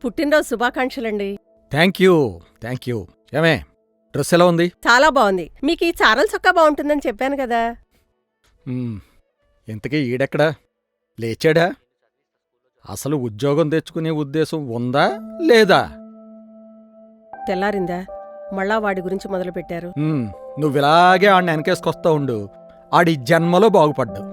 పుట్టినరోజు శుభాకాంక్షలండి. Thank you. ఏమే, డ్రెస్ ఎలా ఉంది? చాలా బాగుంది. మీకు ఈ చారల చొక్కా బాగుంటుందని చెప్పాను కదా. ఇంతకీ ఈడెక్కడా? లేచాడా? అసలు ఉద్యోగం తెచ్చుకునే ఉద్దేశం ఉందా లేదా? తెల్లారిందా? మళ్ళా వాడి గురించి మొదలుపెట్టారు. నువ్విలాగే ఆడిని వెనకేసుకొస్తా ఉండు. ఆడి జన్మలో బాగుపడ్డు.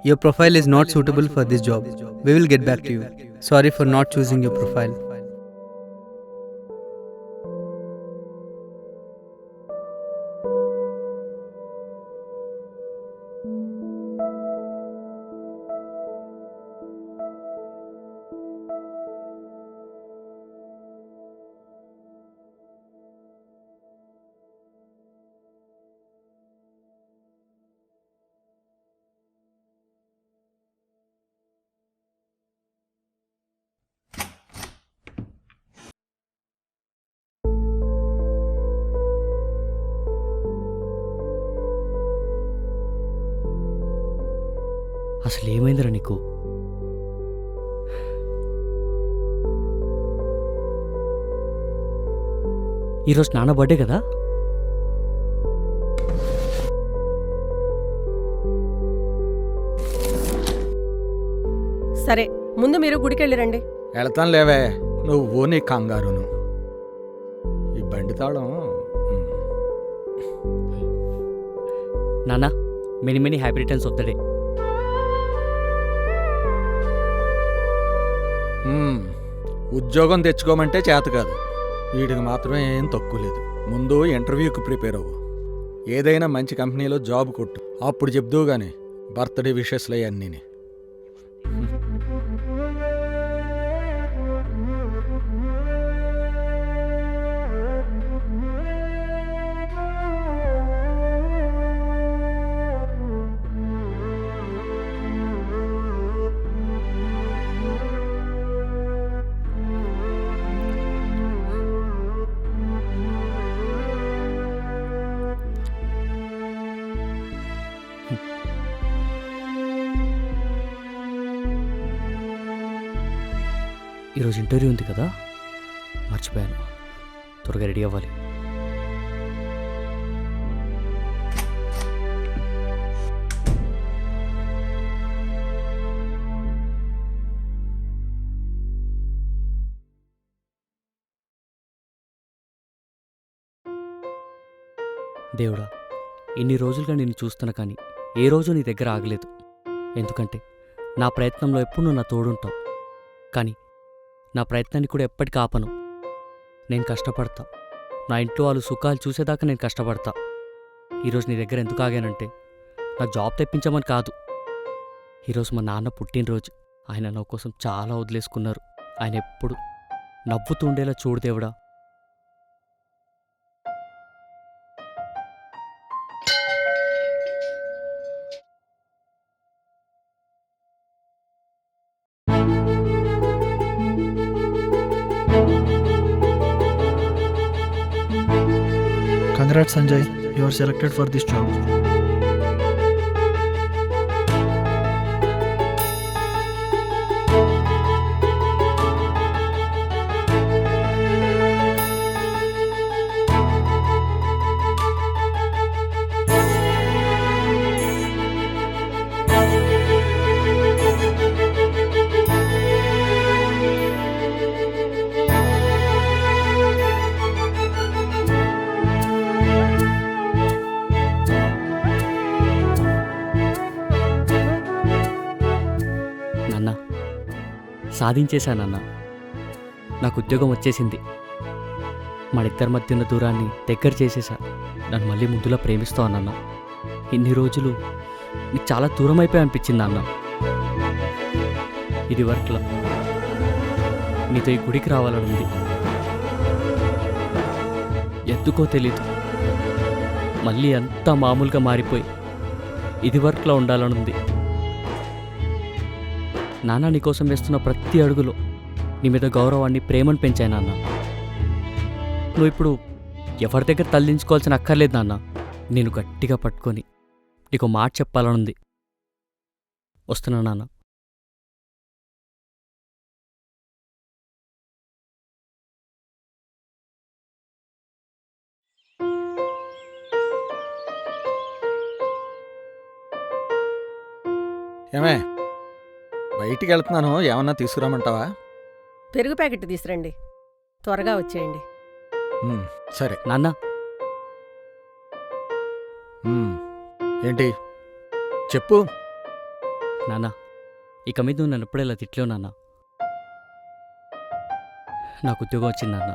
Your profile is not suitable for this job. We will get back to you. Sorry for not choosing your profile. అసలు ఏమైందిరా నీకు? ఈరోజు నాన్న బర్త్డే కదా? సరే, ముందు మీరు గుడికెళ్ళిరండి. వెళతాను లేవే, నువ్వు నీ కంగారును. ఈ బండి తాళం. నాన్న, many many happy returns of the day. ఉద్యోగం తెచ్చుకోమంటే చేత కాదు. వీడికి మాత్రమే ఏం తక్కువ లేదు. ముందు ఇంటర్వ్యూకి ప్రిపేర్ అవ్వు. ఏదైనా మంచి కంపెనీలో జాబ్ కొట్టు. అప్పుడు చెప్దువు గాని బర్త్డే విషెస్లు అన్నీ. ఈరోజు ఇంటర్వ్యూ ఉంది కదా, మర్చిపోయాను. త్వరగా రెడీ అవ్వాలి. దేవుడా, ఇన్ని రోజులుగా నిన్ను చూస్తున్నా కానీ ఏ రోజు నీ దగ్గర ఆగలేదు. ఎందుకంటే నా ప్రయత్నంలో ఎప్పుడు నువ్వు నా తోడుంటావు. కానీ నా ప్రయత్నాన్ని కూడా ఎప్పటికీ ఆపను. నేను కష్టపడతా. నా ఇంట్లో వాళ్ళు సుఖాలు చూసేదాకా నేను కష్టపడతా. ఈరోజు నీ దగ్గర ఎందుకు ఆగానంటే నాకు జాబ్ తెప్పించమని కాదు. ఈరోజు మా నాన్న పుట్టినరోజు. ఆయన నా కోసం చాలా వదిలేసుకున్నారు. ఆయన ఎప్పుడు నవ్వుతూ ఉండేలా చూడు దేవుడా. Congrats Sanjay, you are selected for this job. సాధించేశానన్నా. నాకు ఉద్యోగం వచ్చేసింది. మనిద్దరి మధ్య ఉన్న దూరాన్ని దగ్గర చేసేసా. నన్ను మళ్ళీ ముందులా ప్రేమిస్తావు అన్న. ఇన్ని రోజులు నీకు చాలా దూరం అయిపోయి అనిపించింది అన్న. ఇది వర్క్లో నీతో ఈ గుడికి రావాలనుంది. ఎందుకో తెలీదు, మళ్ళీ అంతా మామూలుగా మారిపోయి ఇది వర్క్లో ఉండాలనుంది. నాన్న నీకోసం వేస్తున్న ప్రతి అడుగులో నీ మీద గౌరవాన్ని, ప్రేమను పెంచాయి నాన్న. నువ్వు ఇప్పుడు ఎవరి దగ్గర తల్లించుకోవాల్సిన అక్కర్లేదు నాన్న. నేను గట్టిగా పట్టుకొని నీకు మాట చెప్పాలనుంది. వస్తున్నా నాన్న. ఏమే బయటికి వెళ్తున్నాను, ఏమన్నా తీసుకురామంటావా? పెరుగు ప్యాకెట్ తీసురండి. త్వరగా వచ్చేయండి. సరే. నాన్న ఏంటి చెప్పు. నాన్న ఇక మీద నువ్వు నన్ను ఎప్పుడూ ఇలా తిట్లేవు నాన్న. నాకు ఉద్యోగం వచ్చింది నాన్న.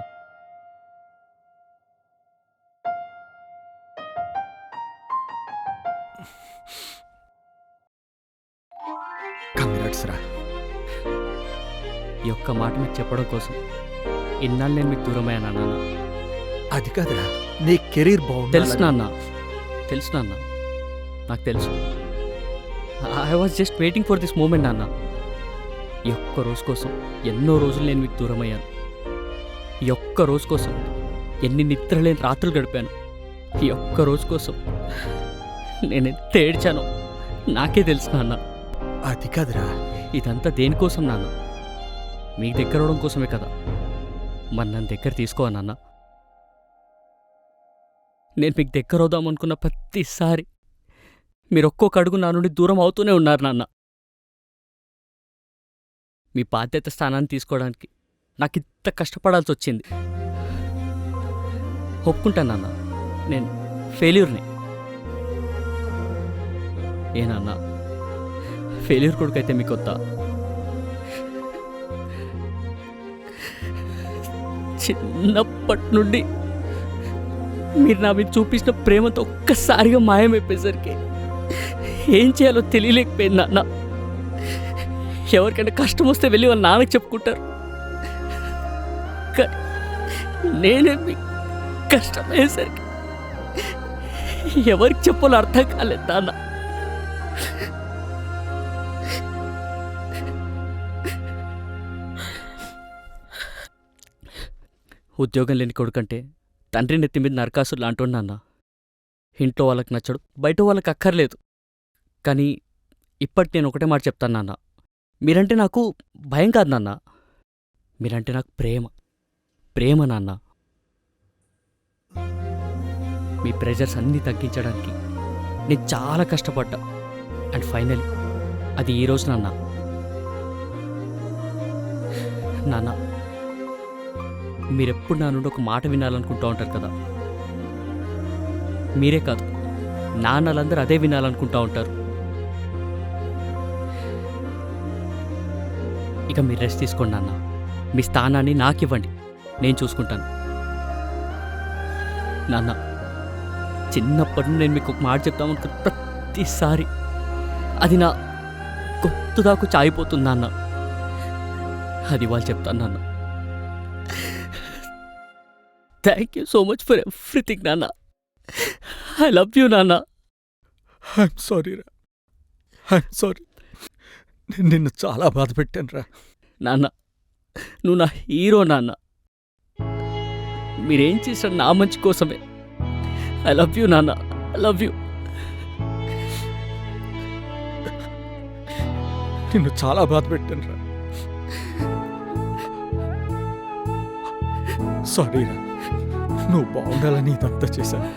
కంగ్రాట్స్ రా. ఈ ఒక్క మాట మీకు చెప్పడం కోసం ఇన్నాళ్ళు నేను మీకు దూరమయ్యాను నాన్న. అది కాదురా, నీ కెరీర్ బాగుంది. తెలుసు నాన్న, తెలుసు నాన్న, నాకు తెలుసు. I was just waiting for this moment నాన్న. ఈ ఒక్క రోజు కోసం ఎన్నో రోజులు నేను మీకు దూరం అయ్యాను. ఈ ఒక్క రోజు కోసం ఎన్ని నిద్రలేని రాత్రులు గడిపాను. ఈ ఒక్క రోజు కోసం నేను ఎంత ఏడ్చానో నాకే తెలుసు నాన్న. అది కాదురా. ఇదంతా దేనికోసం నాన్న? మీకు దగ్గర అవడం కోసమే కదా. మరి నన్ను దగ్గర తీసుకోవా నాన్న? నేను మీకు దగ్గర అవుదామనుకున్న ప్రతిసారి మీరు ఒక్కొక్క అడుగు నా నుండి దూరం అవుతూనే ఉన్నారు నాన్న. మీ బాధ్యత స్థానాన్ని తీసుకోవడానికి నాకు ఇంత కష్టపడాల్సి వచ్చింది. ఒప్పుకుంటాను నాన్న, నేను ఫెయిల్యూర్ని. ఏ నాన్న, ఫెయిల్యూర్ కొడుకైతే మీకు వద్దా? చిన్నప్పటి నుండి మీరు నా మీద చూపించిన ప్రేమతో ఒక్కసారిగా మాయమైపోయేసరికి ఏం చేయాలో తెలియలేకపోయింది నాన్న. ఎవరికైనా కష్టం వస్తే వెళ్ళి వాళ్ళ నాన్నకి చెప్పుకుంటారు, కానీ నేనే మీకు కష్టమయ్యేసరికి ఎవరికి చెప్పాలో అర్థం కాలేదు నాన్న. ఉద్యోగం లేని కొడుకంటే తండ్రి నెత్తి మీద నరకాసులు లాంటి నాన్న. ఇంట్లో వాళ్ళకి నచ్చడు, బయట వాళ్ళకి అక్కర్లేదు. కానీ ఇప్పటి నేను ఒకటే మాట చెప్తాను నాన్న, మీరంటే నాకు భయం కాదు నాన్న, మీరంటే నాకు ప్రేమ. ప్రేమ నాన్న. మీ ప్రెజర్స్ అన్నీ తగ్గించడానికి నేను చాలా కష్టపడ్డా. అండ్ ఫైనల్ అది ఈరోజు నాన్న. నాన్న, మీరెప్పుడు నా నుండి ఒక మాట వినాలనుకుంటూ ఉంటారు కదా. మీరే కాదు, నాన్నలందరూ అదే వినాలనుకుంటూ ఉంటారు. ఇక మీరు రెస్ట్ తీసుకోండి నాన్న. మీ స్థానాన్ని నాకివ్వండి, నేను చూసుకుంటాను. నాన్న, చిన్నప్పటి నుండి నేను మీకు ఒక మాట చెప్తామనుకున్న ప్రతిసారి అది నా గొంతు దాకా చాయిపోతుంది నాన్న. అది వాళ్ళు చెప్తాను నాన్న. Thank you so much for everything నాన్న. ఐ లవ్ యూ నాన్న. ఐఎమ్ సారీ రా, ఐఎమ్ సారీ. నేను నిన్ను చాలా బాధ పెట్టాను రా. నాన్న, నువ్వు నా హీరో నాన్న. మీరేం చేసిన నా మంచి కోసమే. ఐ లవ్ యూ నాన్న, ఐ లవ్ యూ. నిన్ను చాలా బాధ పెట్టాను రా. సారీ రా, నువ్వు బాగుండాలని ఇదంతా చేశాను.